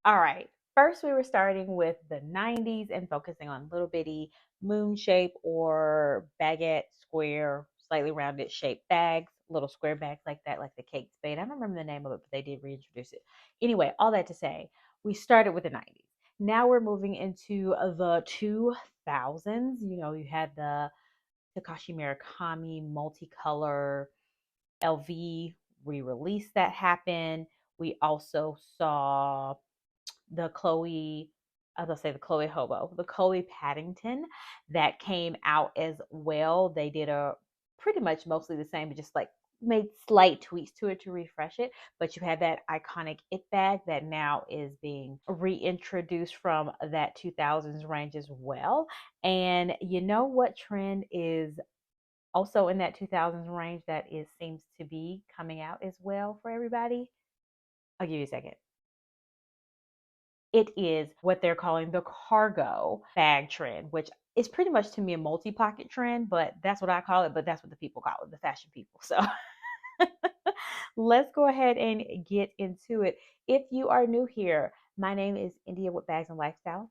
All right. First, we were starting with the 90s and focusing on little bitty moon shape or baguette square, slightly rounded shaped bags, little square bags like that, like the Kate Spade. I don't remember the name of it, but they did reintroduce it. Anyway, all that to say, we started with the 90s. Now we're moving into the 2000s. You had the Takashi Murakami multicolor LV re-release that happened. We also saw the Chloe, I was gonna say the Chloe Hobo, the Chloe Paddington that came out as well. They did a pretty much mostly the same, but just like made slight tweaks to it to refresh it. But you had that iconic it bag that now is being reintroduced from that 2000s range as well. And you know what trend is also in that 2000s range that is seems to be coming out as well for everybody? I'll give you a second. It is what they're calling the cargo bag trend, which is pretty much to me a multi-pocket trend, but that's what I call it, but that's what the people call it, the fashion people. So let's go ahead and get into it. If you are new here, my name is India with Bags and Lifestyle.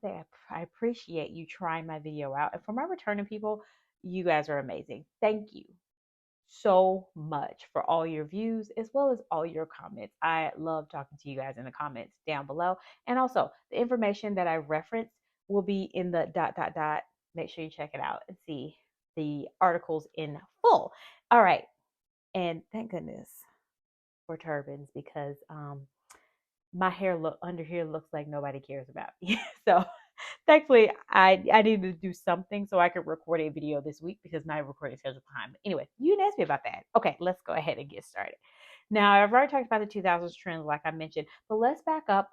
I appreciate you trying my video out. And for my returning people, you guys are amazing. Thank you so much for all your views as well as all your comments. I love talking to you guys in the comments down below. And also, the information that I reference will be in the dot dot dot. Make sure you check it out and see the articles in full. All right. And thank goodness for turbans because my hair look under here looks like nobody cares about me. So thankfully I needed to do something so I could record a video this week because my recording schedule behind. But anyway, you didn't ask me about that. Okay, let's go ahead and get started. Now I've already talked about the 2000s trends like I mentioned, but let's back up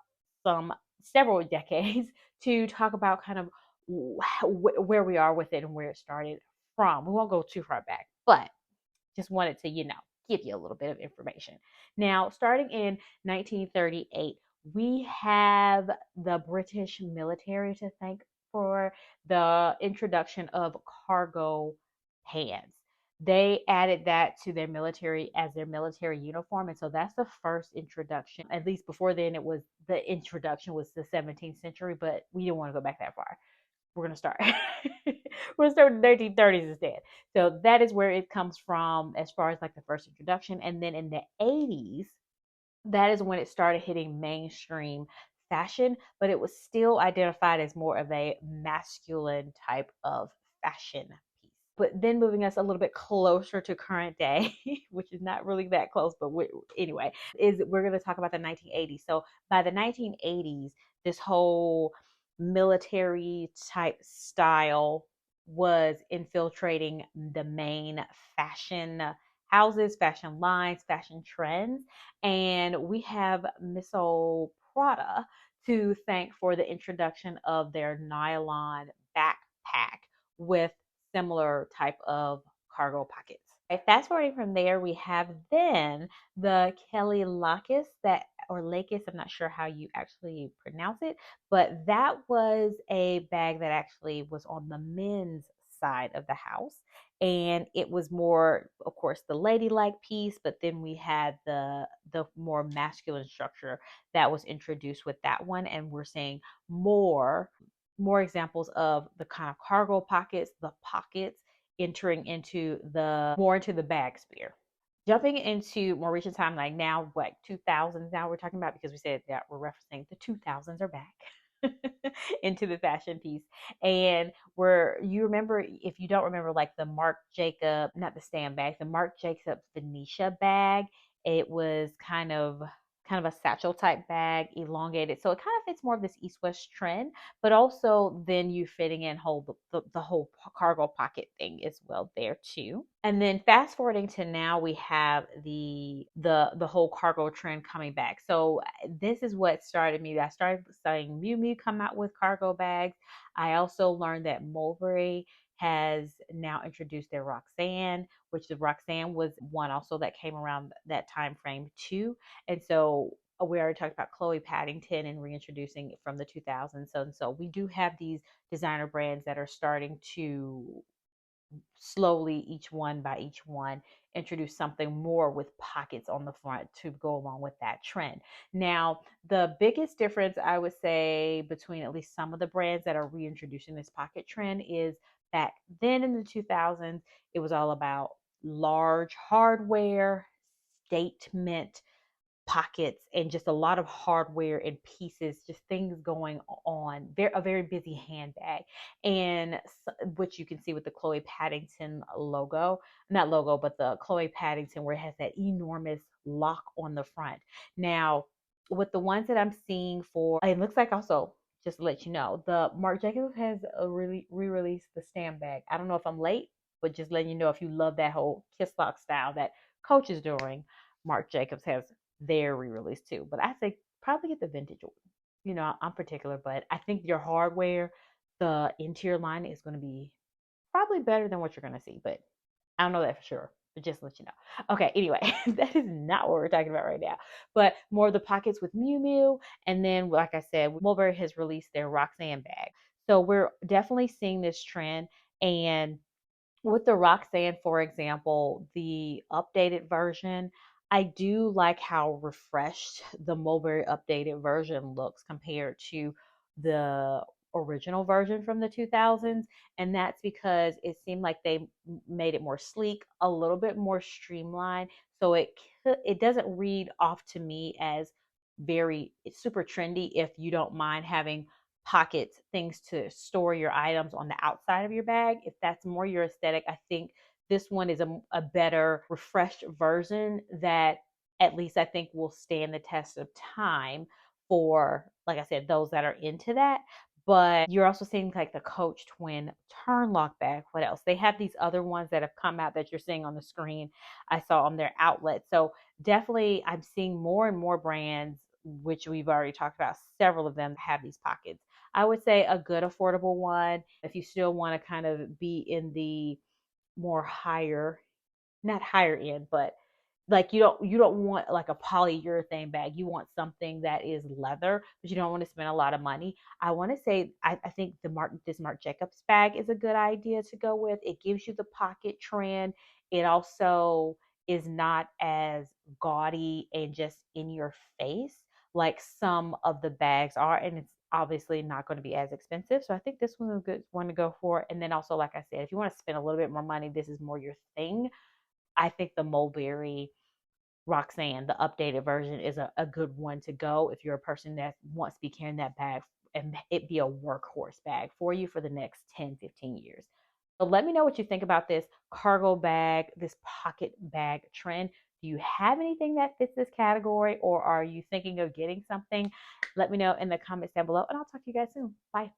several decades to talk about kind of where we are with it and where it started from. We won't go too far back, but just wanted to, give you a little bit of information. Now, starting in 1938, we have the British military to thank for the introduction of cargo pants. They added that to their military as their military uniform. And so that's the first introduction. At least before then, the introduction was the 17th century, but we don't want to go back that far. We're gonna start. We're gonna start with the 1930s instead. So that is where it comes from as far as like the first introduction. And then in the 80s, that is when it started hitting mainstream fashion, but it was still identified as more of a masculine type of fashion piece. But then moving us a little bit closer to current day, which is not really that close, but anyway, is we're going to talk about the 1980s. So by the 1980s, this whole military type style was infiltrating the main fashion houses, fashion lines, fashion trends. And we have Miss Old Prada to thank for the introduction of their nylon backpack with similar type of cargo pockets. Okay, fast forwarding from there, we have then the Kelly Lacus that or Lakis, I'm not sure how you actually pronounce it, but that was a bag that actually was on the men's side of the house. And it was more, of course, the ladylike piece, but then we had the more masculine structure that was introduced with that one. And we're seeing more examples of the kind of cargo pockets, the pockets entering into the bag sphere. Jumping into more recent time, like now, what 2000s now we're talking about because we said that we're referencing the 2000s are back into the fashion piece. And where you remember, if you don't remember, like the Marc Jacob, not the stand bag, the Marc Jacob Venetia bag, it was kind of a satchel type bag, elongated. So it kind of fits more of this east-west trend, but also then you fitting in the whole cargo pocket thing as well there too. And then fast forwarding to now, we have the whole cargo trend coming back. So this is what started me. I started studying Miu Miu come out with cargo bags. I also learned that Mulberry has now introduced their Roxanne, which the Roxanne was one also that came around that time frame too. And so we already talked about Chloe Paddington and reintroducing it from the 2000s. So we do have these designer brands that are starting to slowly, each one by each one, introduce something more with pockets on the front to go along with that trend. Now, the biggest difference I would say between at least some of the brands that are reintroducing this pocket trend is back then in the 2000s, it was all about large hardware, statement pockets, and just a lot of hardware and pieces, just things going on. A very busy handbag, and which you can see with the Chloe Paddington logo, not logo, but the Chloe Paddington, where it has that enormous lock on the front. Now, with the ones that I'm seeing for, it looks like also, just to let you know, the Marc Jacobs has a really re-released the Stam bag. I don't know if I'm late, but just letting you know, if you love that whole kiss lock style that Coach is doing, Marc Jacobs has their re-release too. But I say probably get the vintage one. You know, I'm particular, but I think your hardware, the interior line is going to be probably better than what you're going to see, but I don't know that for sure. But just to let you know. Okay, anyway, that is not what we're talking about right now. But more of the pockets with Miu Miu. And then, like I said, Mulberry has released their Roxanne bag. So we're definitely seeing this trend. And with the Roxanne, for example, the updated version, I do like how refreshed the Mulberry updated version looks compared to the original version from the 2000s. And that's because it seemed like they made it more sleek, a little bit more streamlined. So it doesn't read off to me as it's super trendy if you don't mind having pockets, things to store your items on the outside of your bag. If that's more your aesthetic, I think this one is a better, refreshed version that at least I think will stand the test of time for, like I said, those that are into that. But you're also seeing like the Coach Twin turn lock bag. What else? They have these other ones that have come out that you're seeing on the screen. I saw on their outlet. So definitely, I'm seeing more and more brands, which we've already talked about, several of them have these pockets. I would say a good affordable one if you still want to kind of be in the more higher, not higher end, but like you don't want like a polyurethane bag. You want something that is leather, but you don't want to spend a lot of money. I want to say I think this Marc Jacobs bag is a good idea to go with. It gives you the pocket trend. It also is not as gaudy and just in your face like some of the bags are, and it's obviously not going to be as expensive. So I think this one's a good one to go for. And then also, like I said, if you want to spend a little bit more money, this is more your thing. I think the Mulberry Roxanne, the updated version, is a good one to go if you're a person that wants to be carrying that bag and it be a workhorse bag for you for the next 10, 15 years. So let me know what you think about this cargo bag, this pocket bag trend. Do you have anything that fits this category, or are you thinking of getting something? Let me know in the comments down below, and I'll talk to you guys soon. Bye.